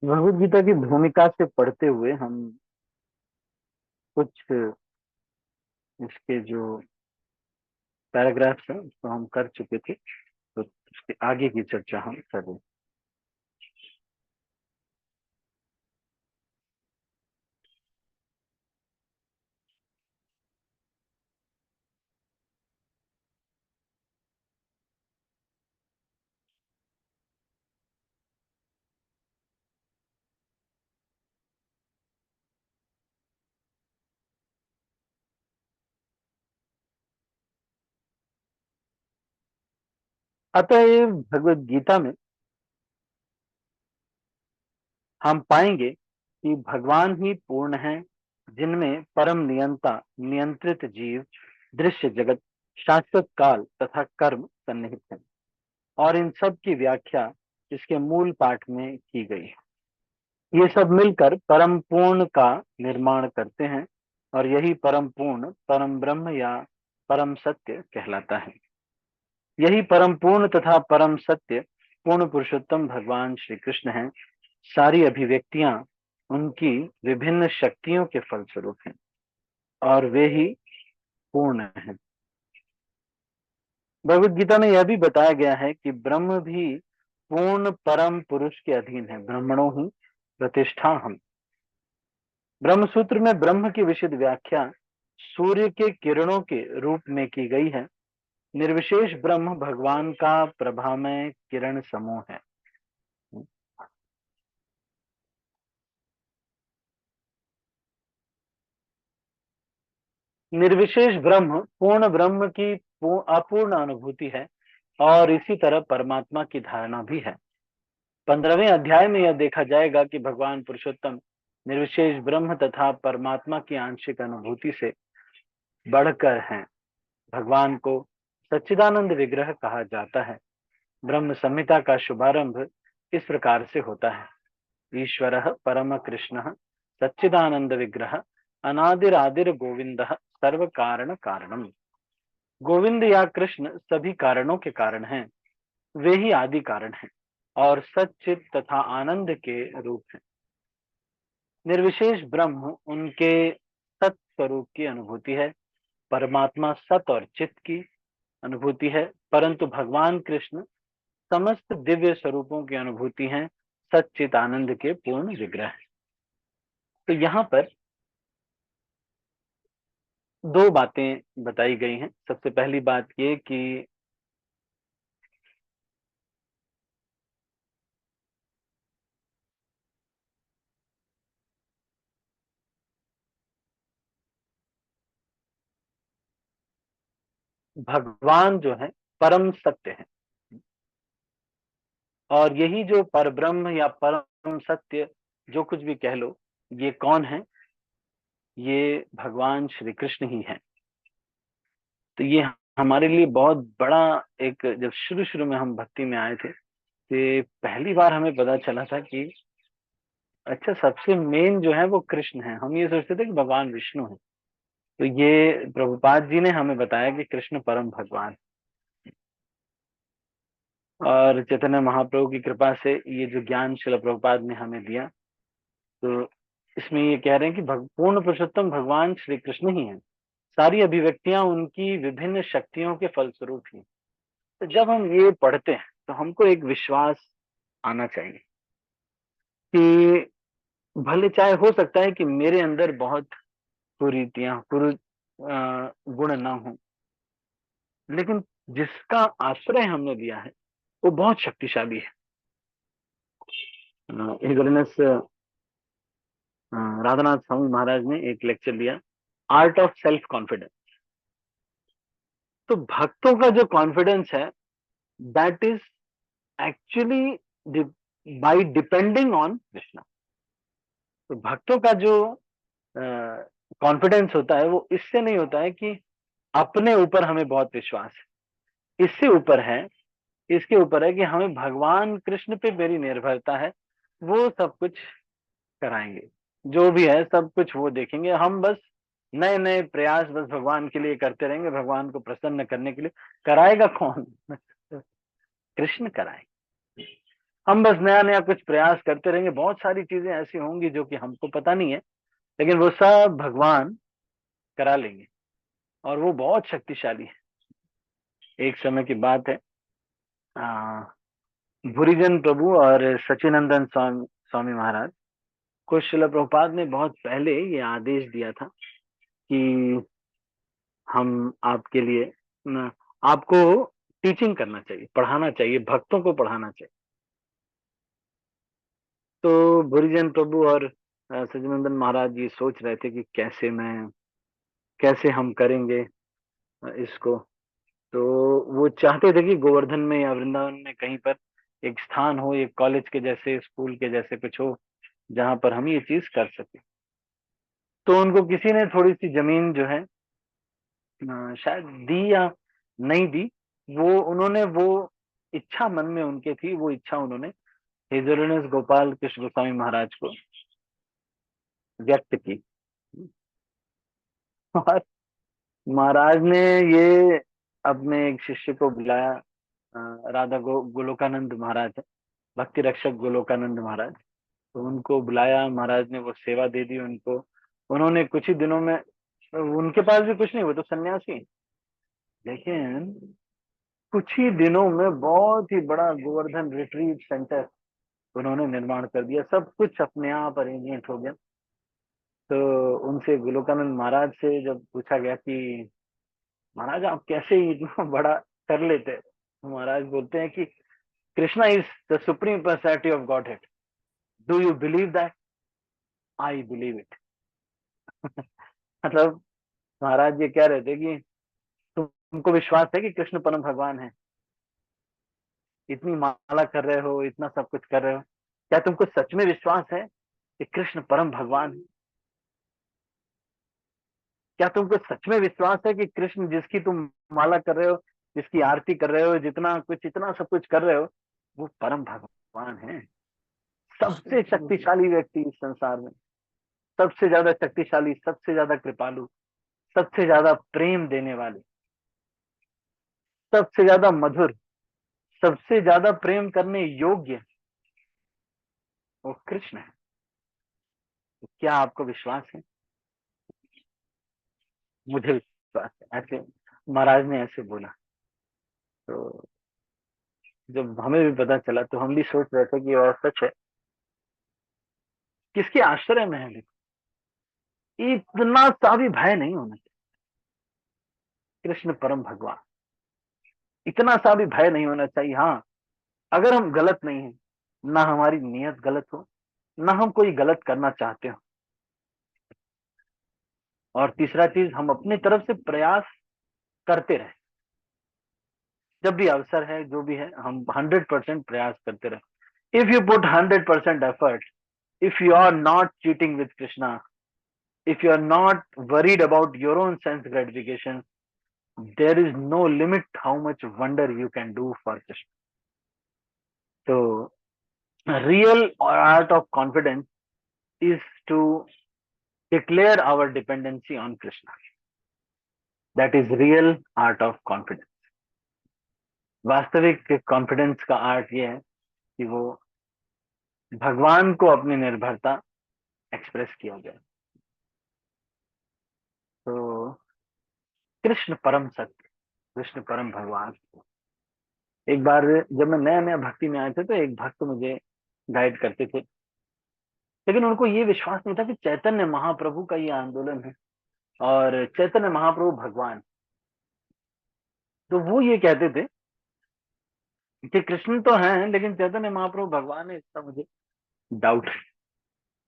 भगवत गीता की भूमिका से पढ़ते हुए हम कुछ इसके जो पैराग्राफ्स हैं उसको हम कर चुके थे, तो उसके आगे की चर्चा हम करें। अतः भगवत गीता में हम पाएंगे कि भगवान ही पूर्ण है, जिनमें परम नियंता, नियंत्रित जीव, दृश्य जगत, शाश्वत काल तथा कर्म सन्निहित है। और इन सब की व्याख्या इसके मूल पाठ में की गई है। ये सब मिलकर परम पूर्ण का निर्माण करते हैं, और यही परम पूर्ण परम ब्रह्म या परम सत्य कहलाता है। यही परम पूर्ण तथा परम सत्य पूर्ण पुरुषोत्तम भगवान श्री कृष्ण हैं। सारी अभिव्यक्तियां उनकी विभिन्न शक्तियों के फलस्वरूप हैं, और वे ही पूर्ण हैं। भगवत गीता में यह भी बताया गया है कि ब्रह्म भी पूर्ण परम पुरुष के अधीन है। ब्रह्मणो ही प्रतिष्ठा हम। ब्रह्म सूत्र में ब्रह्म की विशद व्याख्या सूर्य के किरणों के रूप में की गई है। निर्विशेष ब्रह्म भगवान का प्रभामय किरण समूह है। निर्विशेष ब्रह्म पूर्ण ब्रह्म की अपूर्ण अनुभूति है, और इसी तरह परमात्मा की धारणा भी है। 15वें अध्याय में यह देखा जाएगा कि भगवान पुरुषोत्तम निर्विशेष ब्रह्म तथा परमात्मा की आंशिक अनुभूति से बढ़कर हैं। भगवान को सच्चिदानंद विग्रह कहा जाता है। ब्रह्म संहिता का शुभारंभ इस प्रकार से होता है। ईश्वर परम कृष्ण सच्चिदानंद विग्रह अनादिरादिर गोविंद सर्व कारण कारणम। गोविंद या कृष्ण सभी कारणों के कारण हैं। वे ही आदि कारण हैं और सच्चित तथा आनंद के रूप हैं। निर्विशेष ब्रह्म उनके सत स्वरूप की अनुभूति है। परमात्मा सत और चित्त की अनुभूति है, परंतु भगवान कृष्ण समस्त दिव्य स्वरूपों की अनुभूति हैं, सच्चित आनंद के पूर्ण विग्रह। तो यहाँ पर दो बातें बताई गई हैं। सबसे पहली बात ये कि भगवान जो है परम सत्य है, और यही जो परब्रह्म या परम सत्य जो कुछ भी कह लो, ये कौन है? ये भगवान श्री कृष्ण ही है। तो ये हमारे लिए बहुत बड़ा एक, जब शुरू शुरू में हम भक्ति में आए थे, तो पहली बार हमें पता चला था कि अच्छा, सबसे मेन जो है वो कृष्ण है। हम ये सोचते थे कि भगवान विष्णु है। तो ये प्रभुपाद जी ने हमें बताया कि कृष्ण परम भगवान। और चैतन्य महाप्रभु की कृपा से ये जो ज्ञान शिला प्रभुपाद ने हमें दिया, तो इसमें ये कह रहे हैं कि पूर्ण पुरुषोत्तम भगवान श्री कृष्ण ही है। सारी अभिव्यक्तियां उनकी विभिन्न शक्तियों के फलस्वरूप ही। तो जब हम ये पढ़ते हैं तो हमको एक विश्वास आना चाहिए कि भले चाहे हो सकता है कि मेरे अंदर बहुत कुरीतियां गुण ना हो, लेकिन जिसका आश्रय हमने लिया है वो बहुत शक्तिशाली है। हिगोरेनस राधानाथ स्वामी महाराज ने एक लेक्चर दिया, आर्ट ऑफ सेल्फ कॉन्फिडेंस। तो भक्तों का जो कॉन्फिडेंस है, that is actually by depending on Krishna. तो भक्तों का जो कॉन्फिडेंस होता है वो इससे नहीं होता है कि अपने ऊपर हमें बहुत विश्वास है, इससे ऊपर है, इसके ऊपर है कि हमें भगवान कृष्ण पे मेरी निर्भरता है। वो सब कुछ कराएंगे, जो भी है सब कुछ वो देखेंगे। हम बस नए नए प्रयास बस भगवान के लिए करते रहेंगे, भगवान को प्रसन्न करने के लिए। कराएगा कौन? कृष्ण कराएंगे। हम बस नया नया कुछ प्रयास करते रहेंगे, बहुत सारी चीजें ऐसी होंगी जो कि हमको पता नहीं है, लेकिन वो सब भगवान करा लेंगे, और वो बहुत शक्तिशाली है। एक समय की बात है, आ, भूरिजन प्रभु और सचिनंदन स्वामी महाराज को श्रील प्रभुपाद ने बहुत पहले ये आदेश दिया था कि हम आपके लिए न, आपको टीचिंग करना चाहिए, पढ़ाना चाहिए, भक्तों को पढ़ाना चाहिए। तो भूरिजन प्रभु और सचिनंदन महाराज ये सोच रहे थे कि कैसे हम करेंगे इसको। तो वो चाहते थे कि गोवर्धन में या वृंदावन में कहीं पर एक स्थान हो, एक कॉलेज के जैसे, स्कूल के जैसे कुछ हो, जहां पर हम ये चीज कर सके। तो उनको किसी ने थोड़ी सी जमीन जो है शायद दी या नहीं दी, वो उन्होंने वो इच्छा मन में उनके थी, वो इच्छा उन्होंने हिज होलिनेस गोपाल कृष्ण गोस्वामी महाराज को व्यक्त की। और महाराज ने ये अपने एक शिष्य को बुलाया, राधा गोलोकानंद महाराज है, भक्ति रक्षक गोलोकानंद महाराज। तो उनको बुलाया, महाराज ने वो सेवा दे दी उनको। उन्होंने कुछ ही दिनों में, उनके पास भी कुछ नहीं, वो तो सन्यासी हैं, लेकिन कुछ ही दिनों में बहुत ही बड़ा गोवर्धन रिट्रीट सेंटर उन्होंने निर्माण कर दिया। सब कुछ अपने आप अरेंजमेंट हो गया। तो उनसे गोलोकानंद महाराज से जब पूछा गया कि महाराज आप कैसे इतना बड़ा कर लेते हैं, तो महाराज बोलते हैं कि Krishna is the supreme personality of God head, do you believe that? I believe it. मतलब महाराज ये कह रहे थे कि तुमको विश्वास है कि कृष्ण परम भगवान है? इतनी माला कर रहे हो, इतना सब कुछ कर रहे हो, क्या तुमको सच में विश्वास है कि कृष्ण परम भगवान है? क्या तुमको सच में विश्वास है कि कृष्ण जिसकी तुम माला कर रहे हो, जिसकी आरती कर रहे हो, जितना कुछ इतना सब कुछ कर रहे हो, वो परम भगवान है? सबसे शक्तिशाली व्यक्ति इस संसार में, सबसे ज्यादा शक्तिशाली, सबसे ज्यादा कृपालु, सबसे ज्यादा प्रेम देने वाले, सबसे ज्यादा मधुर, सबसे ज्यादा प्रेम करने योग्य, वो कृष्ण है। तो क्या आपको विश्वास है? मुझे विश्वास है। ऐसे महाराज ने ऐसे बोला। तो जब हमें भी पता चला तो हम भी सोच रहे थे कि वह सच है। किसके आश्रय में है? देखो, इतना सा भी भय नहीं होना चाहिए। कृष्ण परम भगवान, इतना सा भी भय नहीं होना चाहिए। हाँ, अगर हम गलत नहीं है, ना हमारी नीयत गलत हो, ना हम कोई गलत करना चाहते हो, और तीसरा चीज, हम अपनी तरफ से प्रयास करते रहे। जब भी अवसर है, जो भी है, हम 100% प्रयास करते रहे। If you put 100% effort, if you are not cheating with Krishna, if you are not worried about your own sense gratification, there is no limit how much wonder you can do for Krishna. So, real art of confidence is to declare our dependency on Krishna. That is real art of confidence. वास्तविक confidence का art ये है कि वो भगवान को अपनी निर्भरता एक्सप्रेस किया जाए। तो कृष्ण परम सत्य, कृष्ण परम भगवान। एक बार जब मैं नया नया भक्ति में आए थे, तो एक भक्त मुझे गाइड करते थे, लेकिन उनको ये विश्वास नहीं था कि चैतन्य महाप्रभु का ये आंदोलन है और चैतन्य महाप्रभु भगवान। तो वो ये कहते थे कि कृष्ण तो हैं, लेकिन चैतन्य महाप्रभु भगवान है, इसका मुझे डाउट है।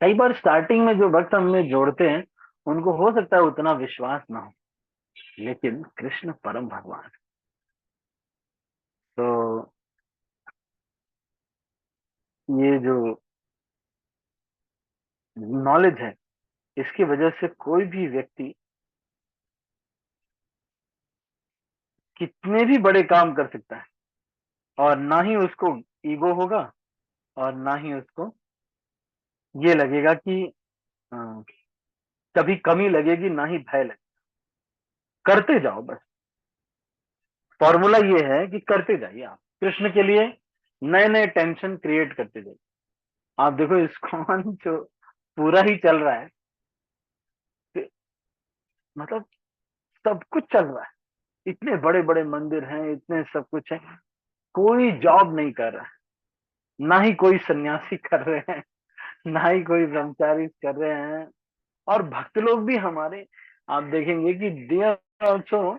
कई बार स्टार्टिंग में जो भक्त हमें जोड़ते हैं, उनको हो सकता है उतना विश्वास ना हो, लेकिन कृष्ण परम भगवान। तो ये जो नॉलेज है, इसकी वजह से कोई भी व्यक्ति कितने भी बड़े काम कर सकता है, और ना ही उसको ईगो होगा, और ना ही उसको ये लगेगा कि अ, कभी कमी लगेगी, ना ही भय लगेगा। करते जाओ बस। फॉर्मूला ये है कि करते जाइए आप कृष्ण के लिए। नए नए टेंशन क्रिएट करते जाइए। आप देखो इस्कॉन जो पूरा ही चल रहा है, कि- मतलब सब कुछ चल रहा है, इतने बड़े बड़े मंदिर हैं, इतने सब कुछ है, कोई जॉब नहीं कर रहा है, ना ही कोई सन्यासी कर रहे हैं, ना ही कोई ब्रह्मचारी कर रहे हैं। और भक्त लोग भी हमारे, आप देखेंगे कि दे आर ऑल्सो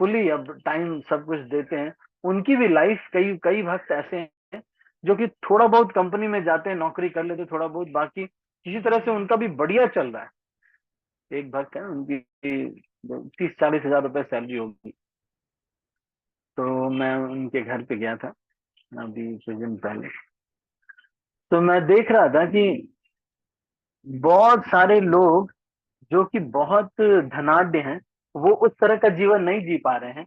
फुली अब टाइम सब कुछ देते हैं। उनकी भी लाइफ, कई कई भक्त ऐसे हैं जो कि थोड़ा बहुत कंपनी में जाते हैं, नौकरी कर लेते, थोड़ा बहुत, बाकी किसी तरह से उनका भी बढ़िया चल रहा है। एक भक्त है, उनकी 30-40 हजार रुपए सैलरी होगी। तो मैं उनके घर पे गया था अभी कुछ दिन पहले, तो मैं देख रहा था कि बहुत सारे लोग जो कि बहुत धनाढ्य हैं, वो उस तरह का जीवन नहीं जी पा रहे हैं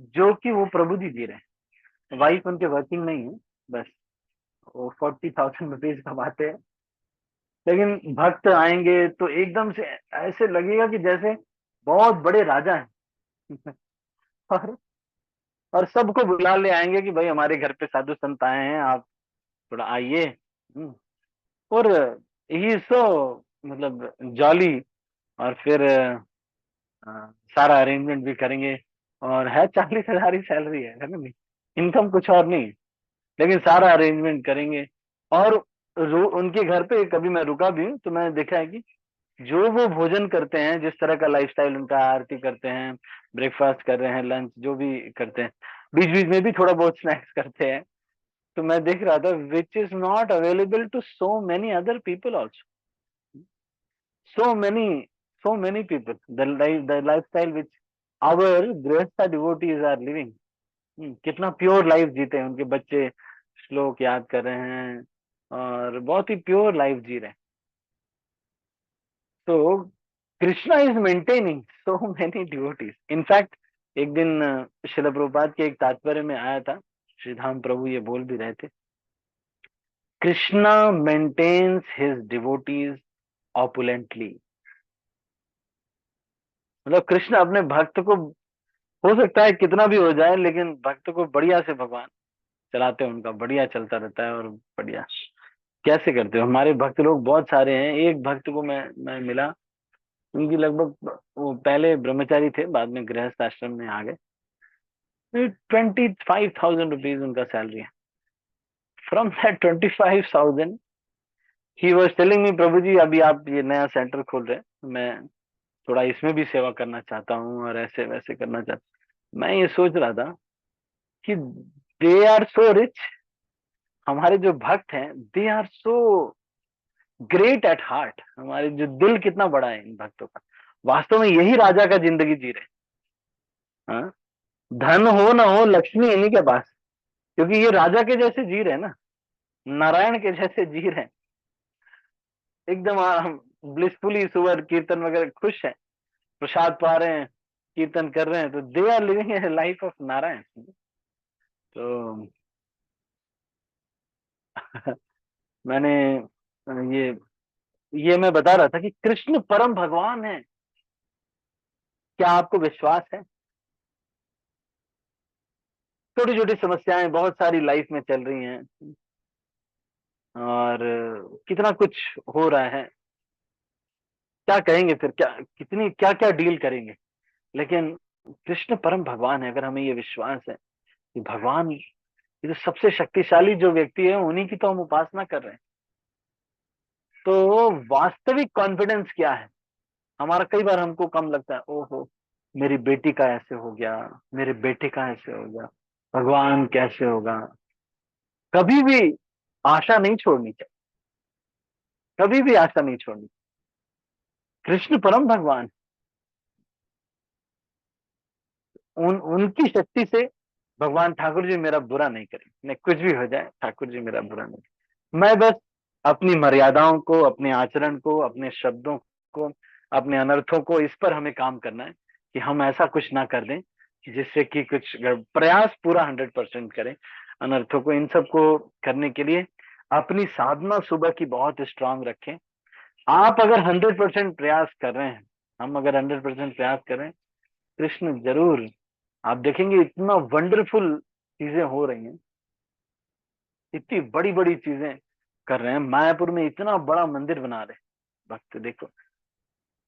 जो कि वो प्रभु जी जी रहे हैं। वाइफ उनके वर्किंग नहीं है, बस वो 40,000 रुपीज कमाते हैं, लेकिन भक्त आएंगे तो एकदम से ऐसे लगेगा कि जैसे बहुत बड़े राजा हैं। और और सबको बुला ले आएंगे कि भाई हमारे घर पे साधु संत आए हैं, आप थोड़ा आइए। और ही सो, मतलब जॉली। और फिर सारा अरेंजमेंट भी करेंगे। और है 40,000 ही सैलरी है ना, नहीं इनकम कुछ और नहीं है, लेकिन सारा अरेंजमेंट करेंगे। और उनके घर पे कभी मैं रुका भी हूँ तो मैंने देखा है कि जो वो भोजन करते हैं, जिस तरह का लाइफस्टाइल उनका, आरती करते हैं, ब्रेकफास्ट कर रहे हैं, लंच जो भी करते हैं, बीच बीच में भी थोड़ा बहुत स्नैक्स करते हैं। तो मैं देख रहा था which is not available to so many other people also, so many so many people, the lifestyle which our Grihastha devotees are living। कितना प्योर लाइफ जीते हैं, उनके बच्चे श्लोक याद कर रहे हैं और बहुत ही प्योर लाइफ जी रहे हैं। तो Krishna is maintaining so many devotees. In fact एक दिन शिल प्रभुपाद के एक तात्पर्य में आया था, श्री धाम प्रभु ये बोल भी रहे थे, कृष्णा मेंटेन्स हिज डिवोटीज ऑपुलेंटली। मतलब कृष्ण अपने भक्त को, हो सकता है कितना भी हो जाए, लेकिन भक्त को बढ़िया से भगवान चलाते हैं, उनका बढ़िया चलता रहता है। और बढ़िया कैसे करते हो, हमारे भक्त लोग बहुत सारे हैं। एक भक्त को मैं मिला, उनकी लगभग, वो पहले ब्रह्मचारी थे, बाद में गृहस्थ आश्रम में आ गए। 25,000 रुपीज उनका सैलरी है। From that 25,000 he was telling me, Prabhu ji अभी आप ये नया सेंटर खोल रहे हैं, मैं थोड़ा इसमें भी सेवा करना चाहता हूँ और ऐसे वैसे करना चाहता। मैं ये सोच रहा था कि दे आर सो रिच, हमारे जो भक्त हैं they are so great at heart. हमारे जो दिल कितना बड़ा है इन भक्तों का, वास्तव में यही राजा का जिंदगी जी रहे हैं। हाँ? धन हो ना हो, लक्ष्मी इन्हीं के पास, क्योंकि ये राजा के जैसे जी रहे हैं ना, नारायण के जैसे जी रहे हैं, एकदम ब्लिसफुली, सुबह कीर्तन वगैरह, खुश है, प्रसाद पा रहे हैं, कीर्तन कर रहे हैं, तो they are living a life of Narayan. तो मैंने ये ये मैं बता रहा था कि कृष्ण परम भगवान है। क्या आपको विश्वास है? छोटी छोटी समस्याएं बहुत सारी लाइफ में चल रही हैं, और कितना कुछ हो रहा है, क्या कहेंगे फिर, क्या कितनी क्या क्या डील करेंगे। लेकिन कृष्ण परम भगवान है, अगर हमें ये विश्वास है कि भगवान, ये जो सबसे शक्तिशाली जो व्यक्ति है, उन्हीं की तो हम उपासना कर रहे हैं। तो वास्तविक कॉन्फिडेंस क्या है हमारा? कई बार हमको कम लगता है, ओहो मेरी बेटी का ऐसे हो गया, मेरे बेटे का ऐसे हो गया, भगवान कैसे होगा। कभी भी आशा नहीं छोड़नी चाहिए, कभी भी आशा नहीं छोड़नी। कृष्ण परम भगवान, उनकी शक्ति से भगवान ठाकुर जी मेरा बुरा नहीं करेंगे, नहीं कुछ भी हो जाए, ठाकुर जी मेरा बुरा नहीं करेंगे। मैं बस अपनी मर्यादाओं को, अपने आचरण को, अपने शब्दों को, अपने अनर्थों को, इस पर हमें काम करना है कि हम ऐसा कुछ ना कर दें कि जिससे कि कुछ प्रयास पूरा 100% करें अनर्थों को। इन सब को करने के लिए अपनी साधना सुबह की बहुत स्ट्रांग रखें। आप अगर 100% प्रयास कर रहे हैं, हम अगर 100% प्रयास कर रहे हैं, कृष्ण जरूर, आप देखेंगे इतना वंडरफुल चीजें हो रही हैं। इतनी बड़ी बड़ी चीजें कर रहे हैं, मायापुर में इतना बड़ा मंदिर बना रहे हैं। भक्त देखो,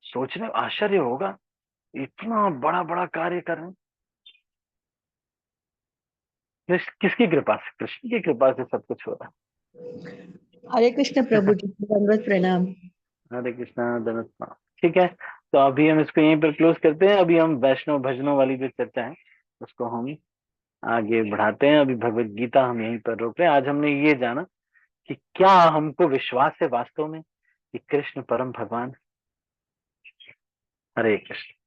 सोचने आश्चर्य होगा, इतना बड़ा बड़ा कार्य कर रहे हैं। किसकी कृपा से? कृष्ण की कृपा से सब कुछ हो रहा हरे कृष्ण प्रभु जी, दंडवत प्रणाम। है। हरे कृष्णा धनुष। ठीक है, तो अभी हम इसको यहीं पर क्लोज करते हैं। अभी हम वैष्णव भजनों वाली जो चर्चा है उसको हम आगे बढ़ाते हैं। अभी भगवत गीता हम यहीं पर रोक रहे हैं। आज हमने ये जाना कि क्या हमको विश्वास है वास्तव में कि कृष्ण परम भगवान। हरे कृष्ण।